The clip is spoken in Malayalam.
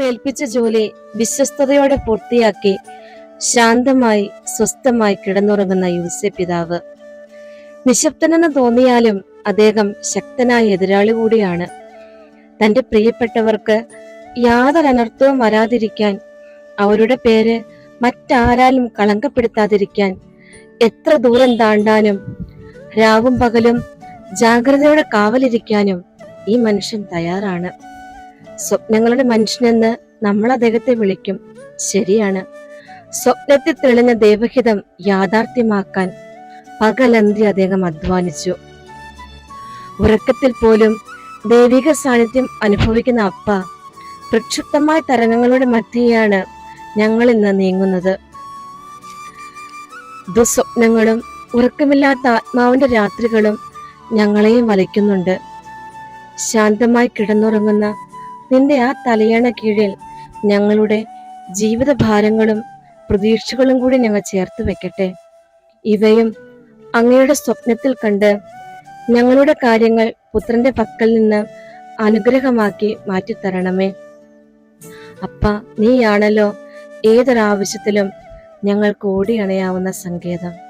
ഏൽപ്പിച്ച ജോലി വിശ്വസ്തയോടെ പൂർത്തിയാക്കി ശാന്തമായി സ്വസ്ഥമായി കിടന്നുറങ്ങുന്ന യൂസഫ് പിതാവ്. നിശബ്ദനെന്ന് തോന്നിയാലും അദ്ദേഹം ശക്തനായ എതിരാളി കൂടിയാണ്. തന്റെ പ്രിയപ്പെട്ടവർക്ക് യാതൊരു അനർത്ഥവും വരാതിരിക്കാൻ, അവരുടെ പേര് മറ്റാരാലും കളങ്കപ്പെടുത്താതിരിക്കാൻ എത്ര ദൂരം താണ്ടാനും രാവും പകലും ജാഗ്രതയോടെ കാവലിരിക്കാനും ഈ മനുഷ്യൻ തയ്യാറാണ്. സ്വപ്നങ്ങളുടെ മനുഷ്യനെന്ന് നമ്മൾ അദ്ദേഹത്തെ വിളിക്കും. ശരിയാണ്. സ്വപ്നത്തിൽ തെളിഞ്ഞ ദൈവഹിതം യാഥാർത്ഥ്യമാക്കാൻ പകലന്തി അദ്ദേഹം അധ്വാനിച്ചു. ഉറക്കത്തിൽ പോലും ദൈവിക സാന്നിധ്യം അനുഭവിക്കുന്ന അപ്പ പ്രക്ഷുബ്ധമായ തരംഗങ്ങളുടെ മധ്യയാണ് ഞങ്ങൾ ഇന്ന് നീങ്ങുന്നത്. ദുസ്വപ്നങ്ങളും ഉറക്കമില്ലാത്ത ആത്മാവിന്റെ രാത്രികളും ഞങ്ങളെയും വലയ്ക്കുന്നുണ്ട്. ശാന്തമായി കിടന്നുറങ്ങുന്ന നിന്റെ ആ തലയണ കീഴിൽ ഞങ്ങളുടെ ജീവിതഭാരങ്ങളും പ്രതീക്ഷകളും കൂടി ഞങ്ങൾ ചേർത്ത് വെക്കട്ടെ. ഇവയും അങ്ങയുടെ സ്വപ്നത്തിൽ കണ്ട് ഞങ്ങളുടെ കാര്യങ്ങൾ പുത്രന്റെ പക്കൽ നിന്ന് അനുഗ്രഹമാക്കി മാറ്റിത്തരണമേ. അപ്പ, നീയാണല്ലോ ഏതൊരാവശ്യത്തിലും ഞങ്ങൾക്ക് ഓടി അണയാവുന്ന സങ്കേതം.